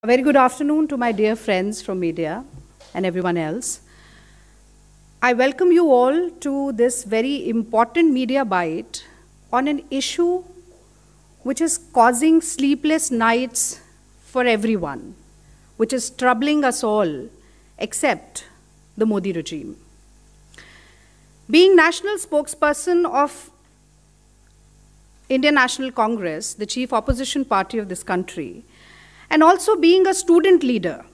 A very good afternoon to my dear friends from media and everyone else. I welcome you all to this very important media bite on an issue which is causing sleepless nights for everyone, which is troubling us all except the Modi regime. Being national spokesperson of Indian National Congress, the chief opposition party of this country, and also being a student leader,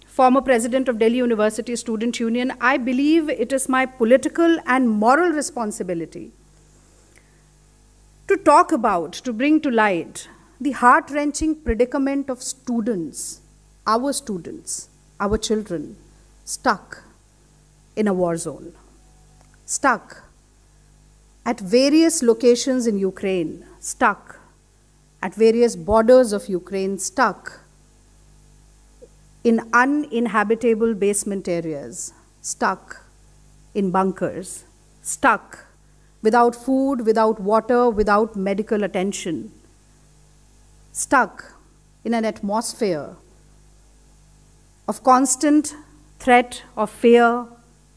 former president of Delhi University Student Union, I believe it is my political and moral responsibility to talk about, to bring to light, the heart-wrenching predicament of students, our children, stuck in a war zone, stuck at various locations in Ukraine, stuck at various borders of Ukraine, stuck in uninhabitable basement areas, stuck in bunkers, stuck without food, without water, without medical attention, stuck in an atmosphere of constant threat of fear,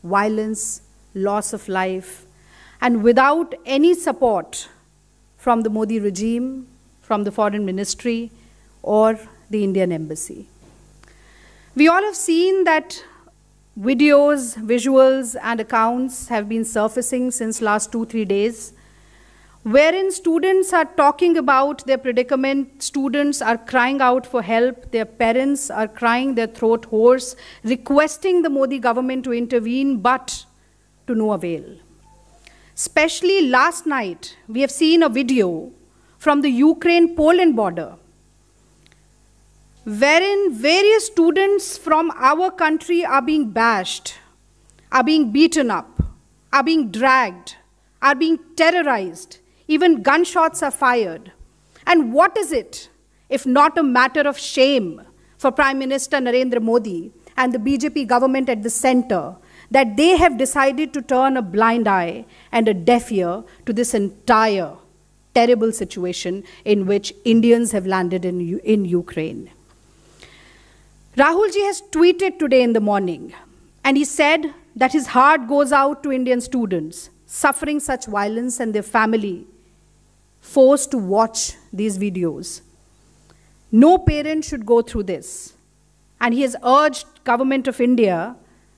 violence, loss of life, and without any support from the Modi regime, from the Foreign Ministry, or the Indian Embassy. We all have seen that videos, visuals, and accounts have been surfacing since last 2-3 days, wherein students are talking about their predicament, students are crying out for help, their parents are crying their throat hoarse, requesting the Modi government to intervene, but to no avail. Especially last night, we have seen a video from the Ukraine-Poland border, wherein various students from our country are being bashed, are being beaten up, are being dragged, are being terrorized, even gunshots are fired. And what is it, if not a matter of shame for Prime Minister Narendra Modi and the BJP government at the center, that they have decided to turn a blind eye and a deaf ear to this entire terrible situation in which Indians have landed in Ukraine. Rahul ji has tweeted today in the morning, and he said that his heart goes out to Indian students suffering such violence and their family forced to watch these videos. No parent should go through this. And he has urged Government of India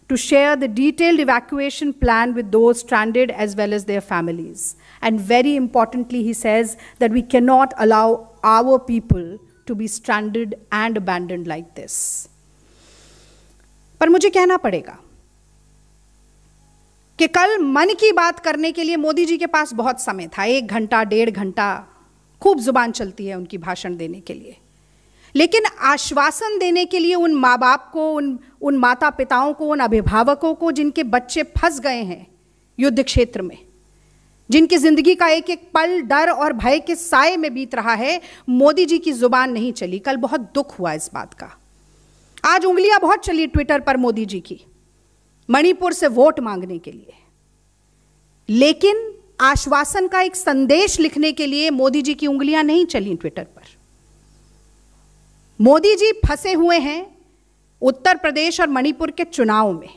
to share the detailed evacuation plan with those stranded as well as their families. And very importantly, he says that we cannot allow our people to be stranded and abandoned like this. पर मुझे कहना पड़ेगा कि कल मन की बात करने के लिए मोदी जी के पास बहुत समय था, 1 घंटा, 1.5 घंटा, खूब जुबान चलती है उनकी भाषण देने के लिए। लेकिन आश्वासन देने के लिए उन माँ बाप को, उन माता पिताओं को, उन अभिभावकों को जिनके बच्चे फंस गए हैं युद्ध क्षेत्र में, जिनकी जिंदगी का एक एक पल डर और भय के साए में बीत रहा है, मोदी जी की जुबान नहीं चली। कल बहुत दुख हुआ इस बात का। आज उंगलियां बहुत चली ट्विटर पर मोदी जी की, मणिपुर से वोट मांगने के लिए, लेकिन आश्वासन का एक संदेश लिखने के लिए मोदी जी की उंगलियां नहीं चली ट्विटर पर। मोदी जी फंसे हुए हैं उत्तर प्रदेश और मणिपुर के चुनाव में।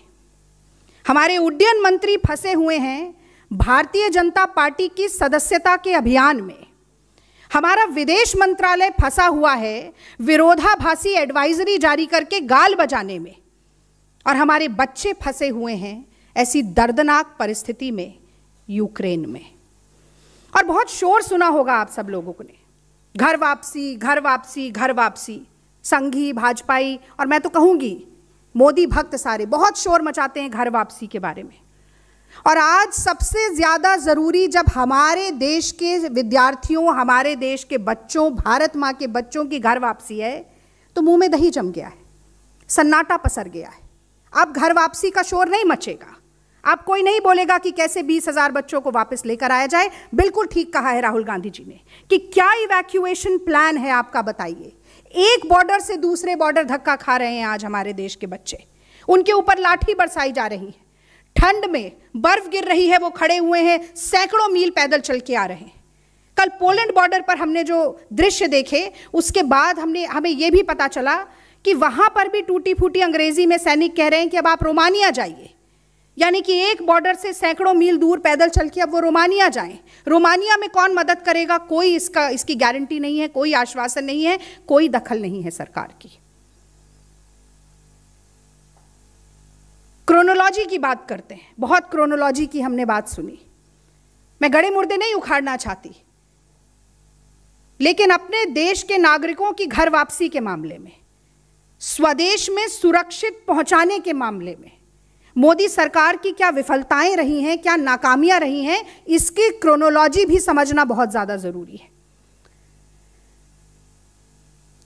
हमारे उड्डयन मंत्री फंसे हुए हैं भारतीय जनता पार्टी की सदस्यता के अभियान में। हमारा विदेश मंत्रालय फंसा हुआ है विरोधाभासी एडवाइजरी जारी करके गाल बजाने में, और हमारे बच्चे फंसे हुए हैं ऐसी दर्दनाक परिस्थिति में यूक्रेन में। और बहुत शोर सुना होगा आप सब लोगों ने, घर वापसी, घर वापसी, घर वापसी। संघी, भाजपाई और मैं तो कहूंगी मोदी भक्त सारे बहुत शोर मचाते हैं घर वापसी के बारे में। और आज सबसे ज्यादा जरूरी जब हमारे देश के विद्यार्थियों, हमारे देश के बच्चों, भारत मां के बच्चों की घर वापसी है, तो मुंह में दही जम गया है, सन्नाटा पसर गया है। अब घर वापसी का शोर नहीं मचेगा, अब कोई नहीं बोलेगा कि कैसे 20,000 बच्चों को वापस लेकर आया जाए। बिल्कुल ठीक कहा है राहुल गांधी जी ने कि क्या इवैक्यूएशन प्लान है आपका, बताइए। एक बॉर्डर से दूसरे बॉर्डर धक्का खा रहे हैं आज हमारे देश के बच्चे, उनके ऊपर लाठी बरसाई जा रही है, ठंड में बर्फ गिर रही है, वो खड़े हुए हैं, सैकड़ों मील पैदल चल के आ रहे हैं। कल पोलैंड बॉर्डर पर हमने जो दृश्य देखे, उसके बाद हमें यह भी पता चला कि वहां पर भी टूटी फूटी अंग्रेजी में सैनिक कह रहे हैं कि अब आप रोमानिया जाइए, यानी कि एक बॉर्डर से सैकड़ों मील दूर पैदल चल के अब वो रोमानिया जाएं। रोमानिया में कौन मदद करेगा, कोई इसकी गारंटी नहीं है, कोई आश्वासन नहीं है, कोई दखल नहीं है सरकार की। क्रोनोलॉजी की बात करते हैं, बहुत क्रोनोलॉजी की हमने बात सुनी। मैं गड़े मुर्दे नहीं उखाड़ना चाहती, लेकिन अपने देश के नागरिकों की घर वापसी के मामले में, स्वदेश में सुरक्षित पहुंचाने के मामले में मोदी सरकार की क्या विफलताएं रही हैं, क्या नाकामियां रही हैं, इसकी क्रोनोलॉजी भी समझना बहुत ज्यादा जरूरी है।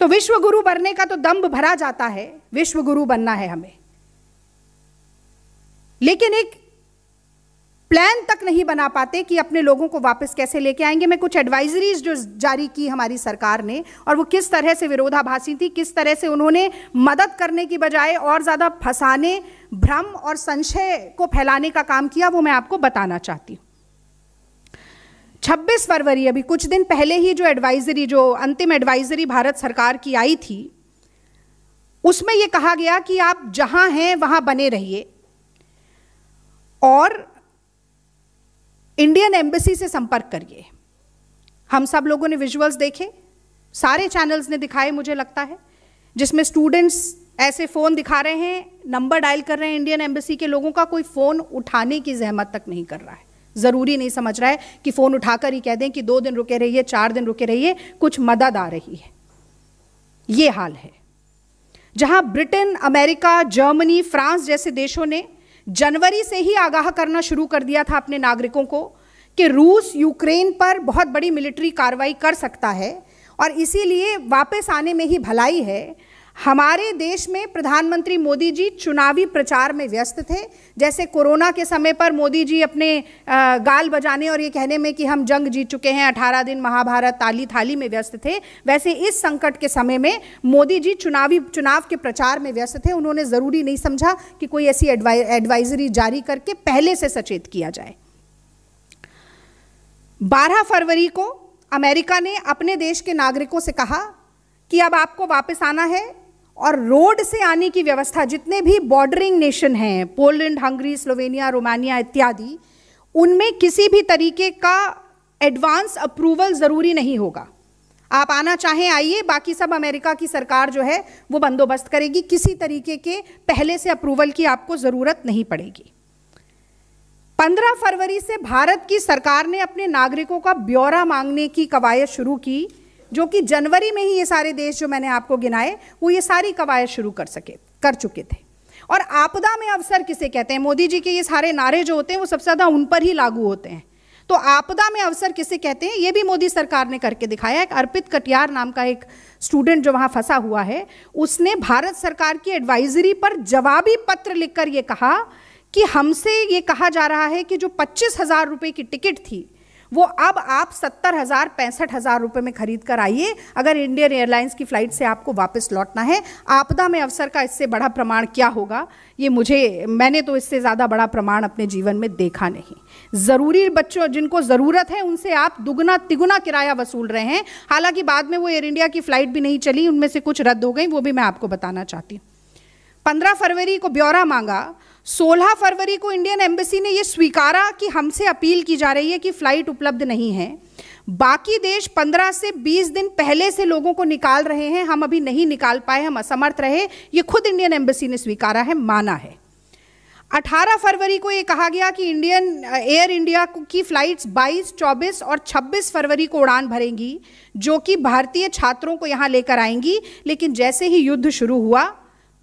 तो विश्व गुरु बनने का तो दंभ भरा जाता है, विश्व गुरु बनना है हमें, लेकिन एक प्लान तक नहीं बना पाते कि अपने लोगों को वापस कैसे लेके आएंगे। मैं कुछ एडवाइजरीज जो जारी की हमारी सरकार ने, और वो किस तरह से विरोधाभासी थी, किस तरह से उन्होंने मदद करने की बजाय और ज्यादा फंसाने, भ्रम और संशय को फैलाने का काम किया, वो मैं आपको बताना चाहती हूं। 26 फरवरी, अभी कुछ दिन पहले ही जो अंतिम एडवाइजरी भारत सरकार की आई थी, उसमें यह कहा गया कि आप जहां हैं वहां बने रहिए और इंडियन एम्बेसी से संपर्क करिए। हम सब लोगों ने विजुअल्स देखे, सारे चैनल्स ने दिखाए मुझे लगता है, जिसमें स्टूडेंट्स ऐसे फोन दिखा रहे हैं, नंबर डायल कर रहे हैं इंडियन एम्बेसी के लोगों का, कोई फोन उठाने की जहमत तक नहीं कर रहा है, जरूरी नहीं समझ रहा है कि फोन उठाकर ही कह दें कि 2 दिन रुके रहिए, 4 दिन रुके रहिए, कुछ मदद आ रही है। ये हाल है। जहां ब्रिटेन, अमेरिका, जर्मनी, फ्रांस जैसे देशों ने जनवरी से ही आगाह करना शुरू कर दिया था अपने नागरिकों को कि रूस यूक्रेन पर बहुत बड़ी मिलिट्री कार्रवाई कर सकता है और इसीलिए वापस आने में ही भलाई है, हमारे देश में प्रधानमंत्री मोदी जी चुनावी प्रचार में व्यस्त थे। जैसे कोरोना के समय पर मोदी जी अपने गाल बजाने और ये कहने में कि हम जंग जीत चुके हैं, 18 दिन महाभारत ताली थाली में व्यस्त थे, वैसे इस संकट के समय में मोदी जी चुनाव के प्रचार में व्यस्त थे। उन्होंने ज़रूरी नहीं समझा कि कोई ऐसी एडवाइजरी जारी करके पहले से सचेत किया जाए। 12 फरवरी को अमेरिका ने अपने देश के नागरिकों से कहा कि अब आपको वापस आना है और रोड से आने की व्यवस्था, जितने भी बॉर्डरिंग नेशन हैं, पोलैंड, हंगरी, स्लोवेनिया, रोमानिया इत्यादि, उनमें किसी भी तरीके का एडवांस अप्रूवल ज़रूरी नहीं होगा। आप आना चाहें आइए, बाकी सब अमेरिका की सरकार जो है वो बंदोबस्त करेगी, किसी तरीके के पहले से अप्रूवल की आपको ज़रूरत नहीं पड़ेगी। 15 फरवरी से भारत की सरकार ने अपने नागरिकों का ब्यौरा मांगने की कवायद शुरू की, जो कि जनवरी में ही ये सारे देश जो मैंने आपको गिनाए वो ये सारी कवायद शुरू कर चुके थे। और आपदा में अवसर किसे कहते हैं? मोदी जी के ये सारे नारे जो होते हैं वो सबसे ज़्यादा उन पर ही लागू होते हैं। तो आपदा में अवसर किसे कहते हैं, ये भी मोदी सरकार ने करके दिखाया। एक अर्पित कटियार नाम का एक स्टूडेंट जो वहाँ फंसा हुआ है, उसने भारत सरकार की एडवाइजरी पर जवाबी पत्र लिखकर ये कहा कि हमसे ये कहा जा रहा है कि जो 25,000 रुपये की टिकट थी वो अब आप 70,000 65,000 रुपये में खरीद कर आइए, अगर इंडियन एयरलाइंस की फ़्लाइट से आपको वापस लौटना है। आपदा में अवसर का इससे बड़ा प्रमाण क्या होगा? मैंने तो इससे ज़्यादा बड़ा प्रमाण अपने जीवन में देखा नहीं। ज़रूरी बच्चों जिनको ज़रूरत है उनसे आप दुगना तिगुना किराया वसूल रहे हैं। हालांकि बाद में वो एयर इंडिया की फ़्लाइट भी नहीं चली, उनमें से कुछ रद्द हो गई, वो भी मैं आपको बताना चाहती हूँ। 15 फरवरी को ब्यौरा मांगा, 16 फरवरी को इंडियन एम्बेसी ने यह स्वीकारा कि हमसे अपील की जा रही है कि फ़्लाइट उपलब्ध नहीं है। बाकी देश 15 से 20 दिन पहले से लोगों को निकाल रहे हैं, हम अभी नहीं निकाल पाए, हम असमर्थ रहे, ये खुद इंडियन एम्बेसी ने स्वीकारा है, माना है। 18 फरवरी को ये कहा गया कि एयर इंडिया की फ़्लाइट्स 22, 24 और 26 फरवरी को उड़ान भरेंगी, जो कि भारतीय छात्रों को यहाँ लेकर आएंगी। लेकिन जैसे ही युद्ध शुरू हुआ,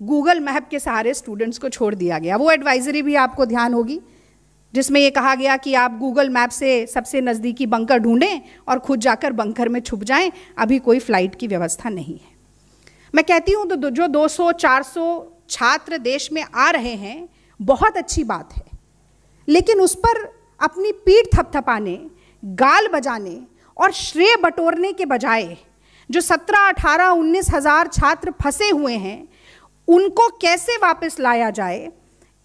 गूगल मैप के सहारे स्टूडेंट्स को छोड़ दिया गया। वो एडवाइजरी भी आपको ध्यान होगी जिसमें ये कहा गया कि आप गूगल मैप से सबसे नज़दीकी बंकर ढूंढें और खुद जाकर बंकर में छुप जाएं, अभी कोई फ़्लाइट की व्यवस्था नहीं है। मैं कहती हूँ तो जो 200-400 छात्र देश में आ रहे हैं, बहुत अच्छी बात है, लेकिन उस पर अपनी पीठ थपथपाने, गाल बजाने और श्रेय बटोरने के बजाय जो 17, 18, 19 हज़ार छात्र फंसे हुए हैं, उनको कैसे वापस लाया जाए,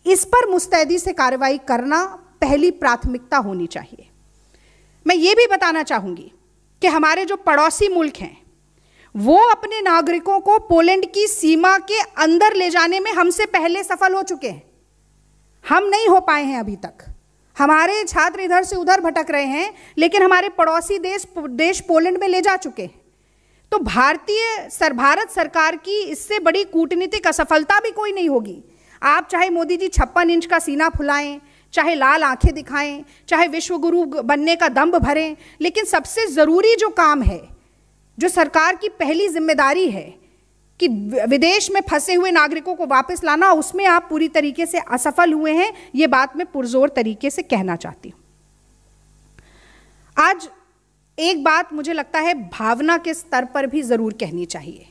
इस पर मुस्तैदी से कार्रवाई करना पहली प्राथमिकता होनी चाहिए। मैं ये भी बताना चाहूँगी कि हमारे जो पड़ोसी मुल्क हैं वो अपने नागरिकों को पोलैंड की सीमा के अंदर ले जाने में हमसे पहले सफल हो चुके हैं। हम नहीं हो पाए हैं अभी तक। हमारे छात्र इधर से उधर भटक रहे हैं, लेकिन हमारे पड़ोसी देश पोलैंड में ले जा चुके हैं। तो भारत सरकार की इससे बड़ी कूटनीतिक असफलता भी कोई नहीं होगी। आप चाहे मोदी जी 56 इंच का सीना फुलाएं, चाहे लाल आंखें दिखाएं, चाहे विश्व गुरु बनने का दंभ भरें, लेकिन सबसे जरूरी जो काम है, जो सरकार की पहली जिम्मेदारी है कि विदेश में फंसे हुए नागरिकों को वापस लाना, उसमें आप पूरी तरीके से असफल हुए हैं। ये बात मैं पुरजोर तरीके से कहना चाहती हूं। आज एक बात मुझे लगता है भावना के स्तर पर भी जरूर कहनी चाहिए।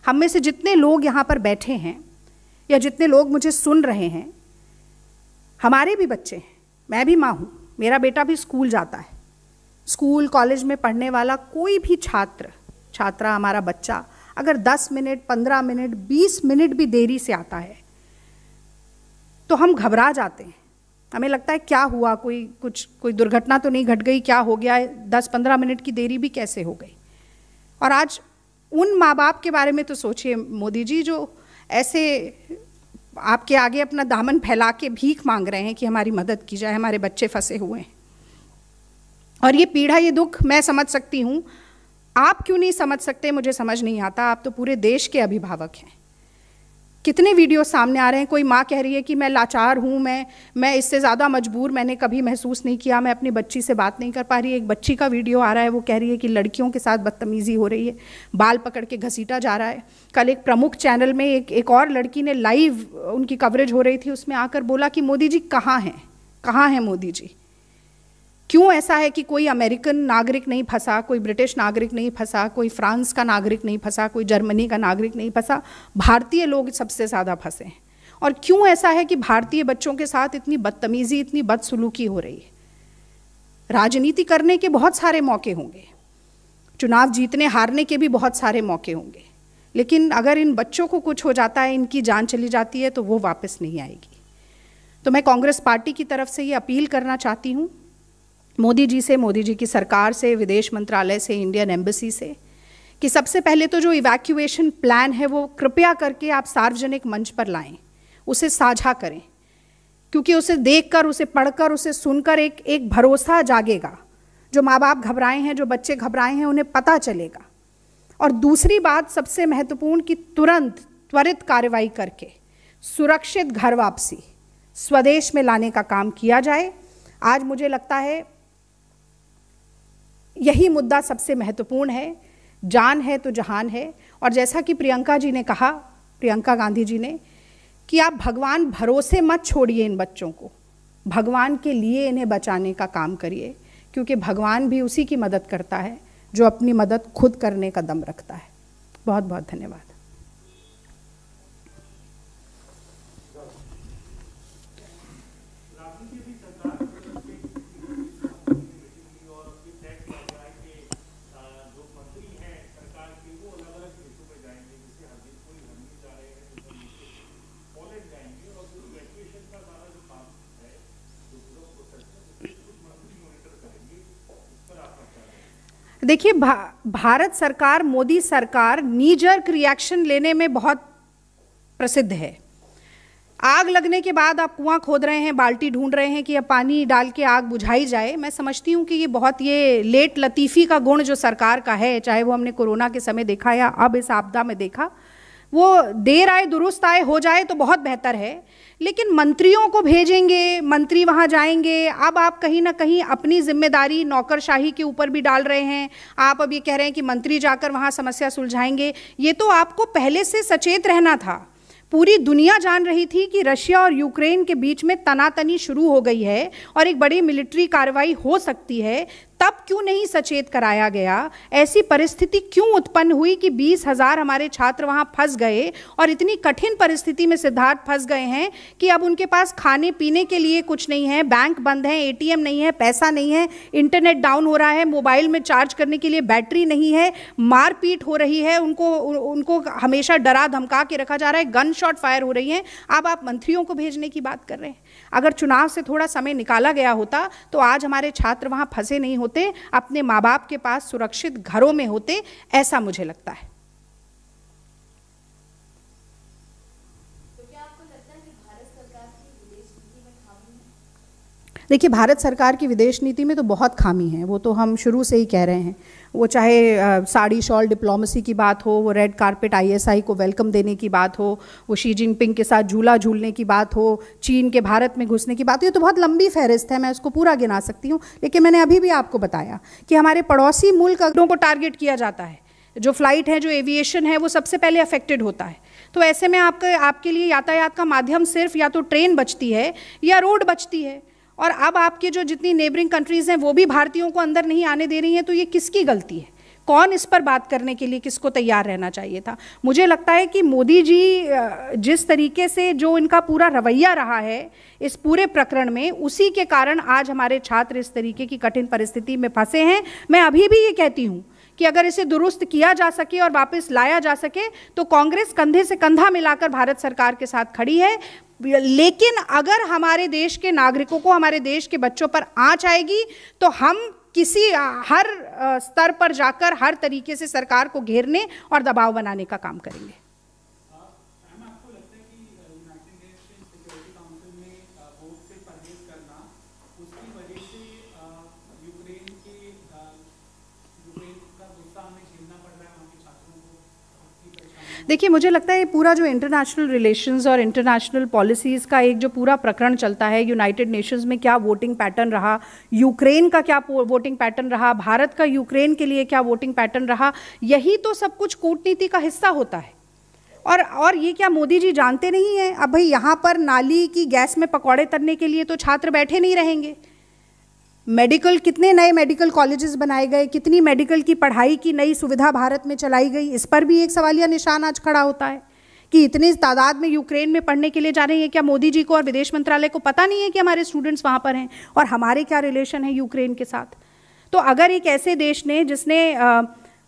हम में से जितने लोग यहां पर बैठे हैं या जितने लोग मुझे सुन रहे हैं, हमारे भी बच्चे हैं। मैं भी माँ हूं, मेरा बेटा भी स्कूल जाता है। स्कूल कॉलेज में पढ़ने वाला कोई भी छात्रा, हमारा बच्चा अगर 10 मिनट, 15 मिनट, 20 मिनट भी देरी से आता है तो हम घबरा जाते हैं। हमें लगता है क्या हुआ, कोई दुर्घटना तो नहीं घट गई, क्या हो गया, 10-15 मिनट की देरी भी कैसे हो गई। और आज उन माँ बाप के बारे में तो सोचिए मोदी जी, जो ऐसे आपके आगे अपना दामन फैला के भीख मांग रहे हैं कि हमारी मदद की जाए, हमारे बच्चे फंसे हुए हैं। और ये पीड़ा, ये दुख मैं समझ सकती हूँ, आप क्यों नहीं समझ सकते मुझे समझ नहीं आता। आप तो पूरे देश के अभिभावक हैं। कितने वीडियो सामने आ रहे हैं, कोई माँ कह रही है कि मैं लाचार हूँ, मैं इससे ज़्यादा मजबूर मैंने कभी महसूस नहीं किया, मैं अपनी बच्ची से बात नहीं कर पा रही। एक बच्ची का वीडियो आ रहा है, वो कह रही है कि लड़कियों के साथ बदतमीज़ी हो रही है, बाल पकड़ के घसीटा जा रहा है। कल एक प्रमुख चैनल में एक और लड़की ने लाइव उनकी कवरेज हो रही थी, उसमें आकर बोला कि मोदी जी कहाँ हैं मोदी जी। क्यों ऐसा है कि कोई अमेरिकन नागरिक नहीं फंसा, कोई ब्रिटिश नागरिक नहीं फंसा, कोई फ्रांस का नागरिक नहीं फंसा, कोई जर्मनी का नागरिक नहीं फंसा, भारतीय लोग सबसे ज़्यादा फंसे हैं। और क्यों ऐसा है कि भारतीय बच्चों के साथ इतनी बदतमीज़ी, इतनी बदसलूकी हो रही है। राजनीति करने के बहुत सारे मौके होंगे, चुनाव जीतने हारने के भी बहुत सारे मौके होंगे, लेकिन अगर इन बच्चों को कुछ हो जाता है, इनकी जान चली जाती है, तो वो वापस नहीं आएगी। तो मैं कांग्रेस पार्टी की तरफ से ये अपील करना चाहती हूँ मोदी जी से, मोदी जी की सरकार से, विदेश मंत्रालय से, इंडियन एम्बेसी से, कि सबसे पहले तो जो इवैक्यूएशन प्लान है वो कृपया करके आप सार्वजनिक मंच पर लाएं, उसे साझा करें, क्योंकि उसे देखकर, उसे पढ़कर, उसे सुनकर एक भरोसा जागेगा। जो माँ बाप घबराए हैं, जो बच्चे घबराए हैं, उन्हें पता चलेगा। और दूसरी बात सबसे महत्वपूर्ण कि त्वरित कार्रवाई करके सुरक्षित घर वापसी, स्वदेश में लाने का काम किया जाए। आज मुझे लगता है यही मुद्दा सबसे महत्वपूर्ण है। जान है तो जहान है। और जैसा कि प्रियंका जी ने कहा, प्रियंका गांधी जी ने, कि आप भगवान भरोसे मत छोड़िए इन बच्चों को, भगवान के लिए इन्हें बचाने का काम करिए, क्योंकि भगवान भी उसी की मदद करता है जो अपनी मदद खुद करने का दम रखता है। बहुत बहुत धन्यवाद। देखिए, भारत सरकार, मोदी सरकार नी जर्क रिएक्शन लेने में बहुत प्रसिद्ध है। आग लगने के बाद आप कुआं खोद रहे हैं, बाल्टी ढूंढ रहे हैं कि अब पानी डाल के आग बुझाई जाए। मैं समझती हूँ कि ये लेट लतीफ़ी का गुण जो सरकार का है, चाहे वो हमने कोरोना के समय देखा या अब इस आपदा में देखा, वो देर आए दुरुस्त आए हो जाए तो बहुत बेहतर है। लेकिन मंत्रियों को भेजेंगे, मंत्री वहाँ जाएंगे, अब आप कहीं ना कहीं अपनी जिम्मेदारी नौकरशाही के ऊपर भी डाल रहे हैं। आप अब ये कह रहे हैं कि मंत्री जाकर वहाँ समस्या सुलझाएंगे। ये तो आपको पहले से सचेत रहना था। पूरी दुनिया जान रही थी कि रशिया और यूक्रेन के बीच में तनातनी शुरू हो गई है और एक बड़ी मिलिट्री कार्रवाई हो सकती है। तब क्यों नहीं सचेत कराया गया? ऐसी परिस्थिति क्यों उत्पन्न हुई कि 20,000 हमारे छात्र वहां फंस गए और इतनी कठिन परिस्थिति में सिद्धार्थ फंस गए हैं कि अब उनके पास खाने पीने के लिए कुछ नहीं है, बैंक बंद है, एटीएम नहीं है, पैसा नहीं है, इंटरनेट डाउन हो रहा है, मोबाइल में चार्ज करने के लिए बैटरी नहीं है, मारपीट हो रही है, उनको हमेशा डरा धमका के रखा जा रहा है, गन शॉट फायर हो रही है। अब आप मंत्रियों को भेजने की बात कर रहे हैं। अगर चुनाव से थोड़ा समय निकाला गया होता तो आज हमारे छात्र वहाँ फंसे नहीं होते, अपने माँ बाप के पास सुरक्षित घरों में होते, ऐसा मुझे लगता है। देखिए, भारत सरकार की विदेश नीति में तो बहुत खामी है, वो तो हम शुरू से ही कह रहे हैं। वो चाहे साड़ी शॉल डिप्लोमेसी की बात हो, वो रेड कारपेट ISI को वेलकम देने की बात हो, वो शी जिनपिंग के साथ झूला झूलने की बात हो, चीन के भारत में घुसने की बात हो, ये तो बहुत लंबी फहरिस्त है, मैं उसको पूरा गिना सकती हूँ। लेकिन मैंने अभी भी आपको बताया कि हमारे पड़ोसी मुल्क को टारगेट किया जाता है, जो फ्लाइट है, जो एविएशन है, वो सबसे पहले अफेक्टेड होता है। तो ऐसे में आपके लिए यातायात का माध्यम सिर्फ या तो ट्रेन बचती है या रोड बचती है। और अब आपके जो जितनी नेबरिंग कंट्रीज़ हैं वो भी भारतीयों को अंदर नहीं आने दे रही हैं, तो ये किसकी गलती है? कौन इस पर बात करने के लिए किसको तैयार रहना चाहिए था? मुझे लगता है कि मोदी जी जिस तरीके से जो इनका पूरा रवैया रहा है इस पूरे प्रकरण में, उसी के कारण आज हमारे छात्र इस तरीके की कठिन परिस्थिति में फंसे हैं। मैं अभी भी ये कहती हूँ कि अगर इसे दुरुस्त किया जा सके और वापस लाया जा सके तो कांग्रेस कंधे से कंधा मिलाकर भारत सरकार के साथ खड़ी है। लेकिन अगर हमारे देश के नागरिकों को, हमारे देश के बच्चों पर आंच आएगी तो हम हर स्तर पर जाकर हर तरीके से सरकार को घेरने और दबाव बनाने का काम करेंगे। आपको लगता है कि यूनाइटेड नेशन सिक्योरिटी काउंसिल में वोट से परहेज करना, उसकी वजह से यूक्रेन का गुस्सा हमें झेलना पड़ रहा है वहाँ के छात्रों को? देखिए, मुझे लगता है ये पूरा जो इंटरनेशनल रिलेशंस और इंटरनेशनल पॉलिसीज़ का एक जो पूरा प्रकरण चलता है, यूनाइटेड नेशंस में क्या वोटिंग पैटर्न रहा, यूक्रेन का क्या वोटिंग पैटर्न रहा, भारत का यूक्रेन के लिए क्या वोटिंग पैटर्न रहा, यही तो सब कुछ कूटनीति का हिस्सा होता है। और ये क्या मोदी जी जानते नहीं हैं? अब भाई यहाँ पर नाली की गैस में पकौड़े तलने के लिए तो छात्र बैठे नहीं रहेंगे। कितने नए मेडिकल कॉलेजेस बनाए गए, कितनी मेडिकल की पढ़ाई की नई सुविधा भारत में चलाई गई, इस पर भी एक सवालिया निशान आज खड़ा होता है कि इतनी तादाद में यूक्रेन में पढ़ने के लिए जा रहे हैं। क्या मोदी जी को और विदेश मंत्रालय को पता नहीं है कि हमारे स्टूडेंट्स वहाँ पर हैं और हमारे क्या रिलेशन है यूक्रेन के साथ? तो अगर एक ऐसे देश ने जिसने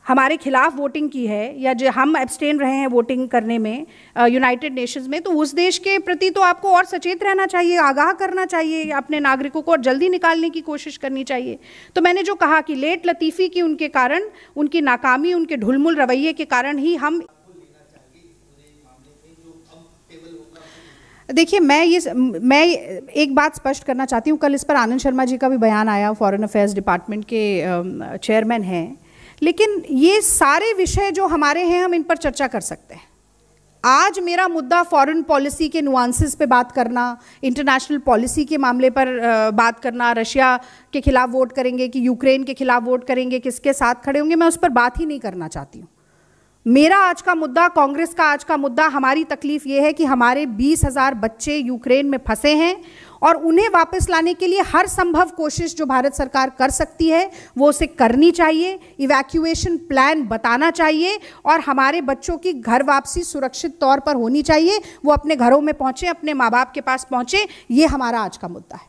हमारे खिलाफ वोटिंग की है या जो हम एब्सटेन रहे हैं वोटिंग करने में यूनाइटेड नेशंस में, तो उस देश के प्रति तो आपको और सचेत रहना चाहिए, आगाह करना चाहिए अपने नागरिकों को और जल्दी निकालने की कोशिश करनी चाहिए। तो मैंने जो कहा कि लेट लतीफ़ी की उनके कारण, उनकी नाकामी, उनके ढुलमुल रवैये के कारण ही हम देखिए, मैं एक बात स्पष्ट करना चाहती हूँ। कल इस पर आनंद शर्मा जी का भी बयान आया, फॉरेन अफेयर्स डिपार्टमेंट के चेयरमैन हैं, लेकिन ये सारे विषय जो हमारे हैं हम इन पर चर्चा कर सकते हैं। आज मेरा मुद्दा फॉरेन पॉलिसी के नुआंसेस पे बात करना, इंटरनेशनल पॉलिसी के मामले पर बात करना, रशिया के खिलाफ वोट करेंगे कि यूक्रेन के खिलाफ वोट करेंगे, किसके साथ खड़े होंगे, मैं उस पर बात ही नहीं करना चाहती हूँ। मेरा आज का मुद्दा, कांग्रेस का आज का मुद्दा, हमारी तकलीफ ये है कि हमारे 20,000 बच्चे यूक्रेन में फंसे हैं और उन्हें वापस लाने के लिए हर संभव कोशिश जो भारत सरकार कर सकती है वो उसे करनी चाहिए। इवैक्यूएशन प्लान बताना चाहिए और हमारे बच्चों की घर वापसी सुरक्षित तौर पर होनी चाहिए, वो अपने घरों में पहुंचे, अपने माँ बाप के पास पहुंचे। ये हमारा आज का मुद्दा है।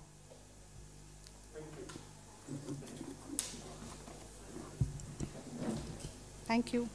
Thank you.